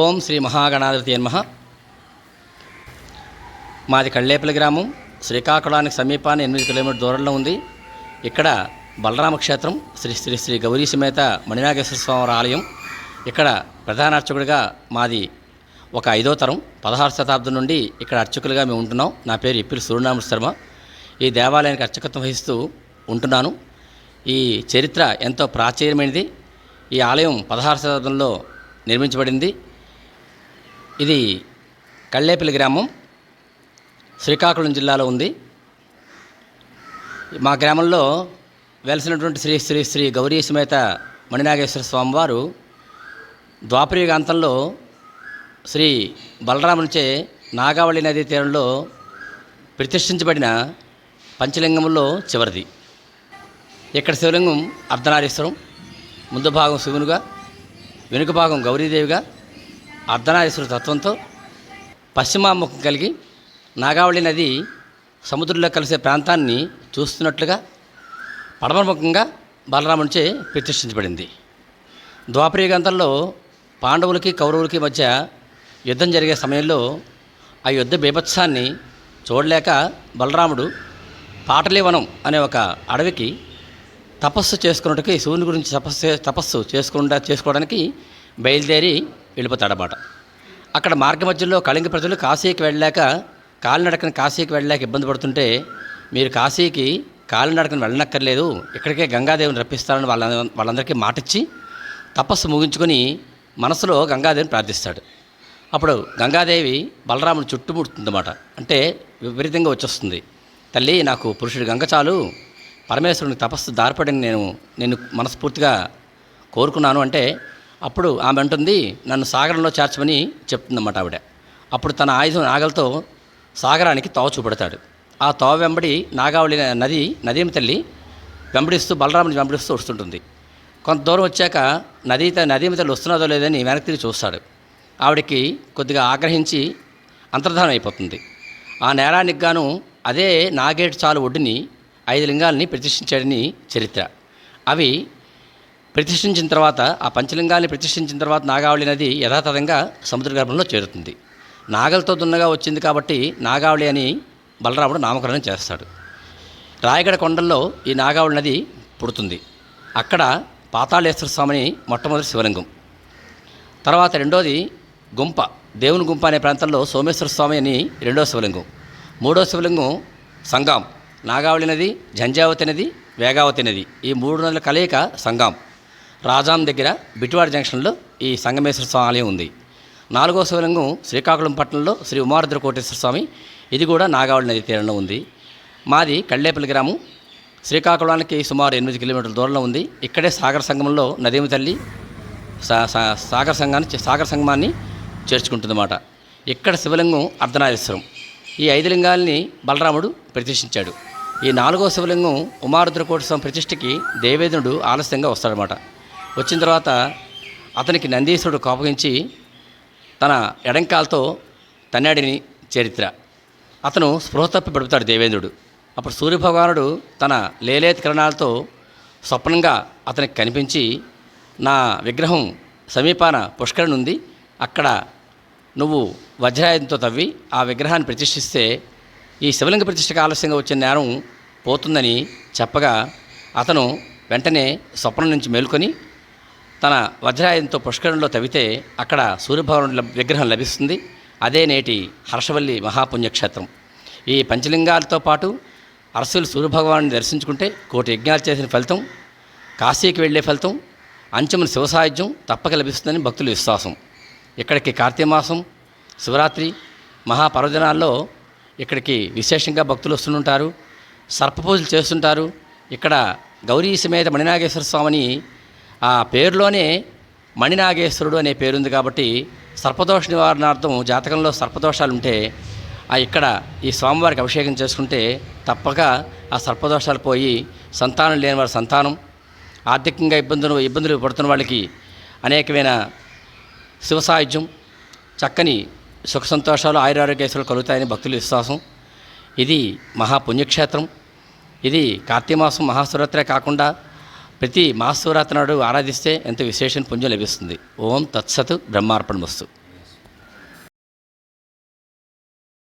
ఓం శ్రీ మహాగణాధిపతి నమః. మాది కళ్ళేపల్లి గ్రామం, శ్రీకాకుళానికి సమీపాన్ని 8 కిలోమీటర్ దూరంలో ఉంది. ఇక్కడ బలరామ క్షేత్రం, శ్రీ శ్రీ శ్రీ గౌరీ సమేత మణినాగేశ్వర స్వామి ఆలయం. ఇక్కడ ప్రధాన అర్చకుడిగా మాది ఒక 5వ తరం, 16వ శతాబ్దం నుండి ఇక్కడ అర్చకులుగా మేము ఉంటున్నాం. నా పేరు ఇప్పిలి సూర్యనారాయణ శర్మ. ఈ దేవాలయానికి అర్చకత్వం వహిస్తూ ఉంటున్నాను. ఈ చరిత్ర ఎంతో ప్రాచీనమైనది. ఈ ఆలయం 16వ శతాబ్దంలో నిర్మించబడింది. ఇది కళ్ళేపల్లి గ్రామం, శ్రీకాకుళం జిల్లాలో ఉంది. మా గ్రామంలో వెలిసినటువంటి శ్రీ శ్రీ శ్రీ గౌరీ సమేత మణినాగేశ్వర స్వామివారు ద్వాపరయుగాంతంలో శ్రీ బలరామునిచే నాగావళి నదీ తీరంలో ప్రతిష్ఠించబడిన పంచలింగముల్లో చివరిది. ఇక్కడ శివలింగం అర్ధనారీశ్వరం, ముందు భాగం శివునిగా, వెనుక భాగం గౌరీదేవిగా అర్ధనారీశ్వర తత్వంతో పశ్చిమాముఖం కలిగి నాగావళి నది సముద్రంలో కలిసే ప్రాంతాన్ని చూస్తున్నట్లుగా పడమరముఖంగా బలరామునిచే ప్రతిష్ఠించబడింది. ద్వాపరయుగాంతంలో పాండవులకి కౌరవులకి మధ్య యుద్ధం జరిగే సమయంలో ఆ యుద్ధ బీభత్సాన్ని చూడలేక బలరాముడు పాటలీవనం అనే ఒక అడవికి తపస్సు చేసుకున్నట్టుకి, శివుని గురించి తపస్సు చేసుకోవడానికి బయలుదేరి వెళ్ళిపోతాడన్నమాట. అక్కడ మార్గ మధ్యలో కళింగ ప్రజలు కాశీకి వెళ్ళలేక, కాలినడకన కాశీకి వెళ్ళలేక ఇబ్బంది పడుతుంటే, మీరు కాశీకి కాలినడకన వెళ్ళనక్కర్లేదు, ఇక్కడికే గంగాదేవిని రప్పిస్తారని వాళ్ళందరికీ మాటిచ్చి తపస్సు ముగించుకొని మనసులో గంగాదేవిని ప్రార్థిస్తాడు. అప్పుడు గంగాదేవి బలరాముని చుట్టుముడుతుందన్నమాట. అంటే విపరీతంగా వచ్చేస్తుంది. తల్లి, నాకు పురుషుడి గంగ చాలు, పరమేశ్వరుని తపస్సు దారిపడిని నేను మనస్ఫూర్తిగా కోరుకున్నాను అంటే, అప్పుడు ఆమె అంటుంది, నన్ను సాగరంలో చేర్చమని చెప్తుందన్నమాట ఆవిడ. అప్పుడు తన ఆయుధం నాగలతో సాగరానికి తోవ చూపెడతాడు. ఆ తోవ వెంబడి నాగావళి నదీమ తల్లి బలరాముని వెంబడిస్తూ వస్తుంటుంది. కొంత దూరం వచ్చాక నదీమ తల్లి వస్తున్నదో లేదని వెనక్కి తిరిగి చూస్తాడు. ఆవిడికి కొద్దిగా ఆగ్రహించి అంతర్ధానం అయిపోతుంది. ఆ నేరానికి గాను అదే నాగేటు చాలు ఒడ్డుని 5 లింగాలని ప్రతిష్ఠించాడని చరిత్ర. అవి ప్రతిష్ఠించిన తర్వాత, ఆ పంచలింగాల్ని ప్రతిష్ఠించిన తర్వాత నాగావళి నది యథాతథంగా సముద్ర గర్భంలో చేరుతుంది. నాగలతో దున్నగా వచ్చింది కాబట్టి నాగావళి అని బలరాముడు నామకరణం చేస్తాడు. రాయగడ కొండల్లో ఈ నాగావళి నది పుడుతుంది. అక్కడ పాతాళేశ్వర స్వామిని మొట్టమొదటి శివలింగం, తర్వాత రెండోది గుంప, దేవుని గుంప అనే ప్రాంతంలో సోమేశ్వర స్వామి అని 2వ శివలింగం, 3వ శివలింగం సంగాం, నాగావళి నది, జంజావతి నది, వేగావతి నది, ఈ 3 నదుల కలయిక సంగాం. రాజాం దగ్గర బిటివాడ జంక్షన్లో ఈ సంగమేశ్వర స్వామి ఆలయం ఉంది. 4వ శివలింగం శ్రీకాకుళం పట్టణంలో శ్రీ ఉమారుద్ర కోటేశ్వర స్వామి, ఇది కూడా నాగావళి నది తీరంలో ఉంది. మాది కళ్ళేపల్లి గ్రామం, శ్రీకాకుళానికి సుమారు 8 కిలోమీటర్ల దూరంలో ఉంది. ఇక్కడే సాగర సంగమంలో నదీమ తల్లి సాగర సంగమాన్ని చేర్చుకుంటుందన్నమాట. ఇక్కడ శివలింగం అర్ధనారీశ్వరం. ఈ 5 లింగాల్ని బలరాముడు ప్రతిష్ఠించాడు. ఈ 4వ శివలింగం ఉమారుద్రకోట స్వామి ప్రతిష్ఠకి దేవేంద్రుడు ఆలస్యంగా వస్తాడనమాట. వచ్చిన తర్వాత అతనికి నందీశ్వరుడు కోపగించి తన ఎడంకాలతో తన్నాడిని చరిత్ర. అతను స్పృహ తప్పి పడుపుతాడు దేవేంద్రుడు. అప్పుడు సూర్యభగవానుడు తన లేలేత కిరణాలతో స్వప్నంగా అతనికి కనిపించి, నా విగ్రహం సమీపాన పుష్కరిణి ఉంది, అక్కడ నువ్వు వజ్రాయుధంతో తవ్వి ఆ విగ్రహాన్ని ప్రతిష్ఠిస్తే ఈ శివలింగ ప్రతిష్ఠకు ఆలస్యంగా వచ్చిన నేరం పోతుందని చెప్పగా, అతను వెంటనే స్వప్నం నుంచి మేలుకొని తన వజ్రాయుధంతో పుష్కరిణిలో తవ్వితే అక్కడ సూర్యభగవానుడి విగ్రహం లభిస్తుంది. అదే నేటి హర్షవల్లి మహాపుణ్యక్షేత్రం. ఈ పంచలింగాలతో పాటు అరసులు సూర్యభగవాన్ని దర్శించుకుంటే 1,000 యజ్ఞాలు చేసిన ఫలితం, కాశీకి వెళ్ళే ఫలితం, అంచెమున శివసాయుధ్యం తప్పక లభిస్తుందని భక్తుల విశ్వాసం. ఇక్కడికి కార్తీక మాసం, శివరాత్రి, మహాపర్వదినాల్లో ఇక్కడికి విశేషంగా భక్తులు వస్తుంటారు, సర్పపూజలు చేస్తుంటారు. ఇక్కడ గౌరీ సమేత మణినాగేశ్వర స్వామిని ఆ పేరులోనే మణినాగేశ్వరుడు అనే పేరుంది కాబట్టి సర్పదోష నివారణార్థం జాతకంలో సర్పదోషాలు ఉంటే ఇక్కడ ఈ స్వామివారికి అభిషేకం చేసుకుంటే తప్పక ఆ సర్పదోషాలు పోయి సంతానం లేని వారి సంతానం, ఆర్థికంగా ఇబ్బందులు పడుతున్న వాళ్ళకి అనేకమైన శివసాయుధ్యం, చక్కని సుఖ సంతోషాలు, ఆయురారోగ్యేశ్వరాలు కలుగుతాయని భక్తుల విశ్వాసం. ఇది మహాపుణ్యక్షేత్రం. ఇది కార్తీక మాసం మహాశివరాత్రే కాకుండా ప్రతి మహాశివరాత్రి నాడు ఆరాధిస్తే ఎంతో విశేషణ పుణ్యం లభిస్తుంది. ఓం తత్సత్ బ్రహ్మార్పణమస్తు.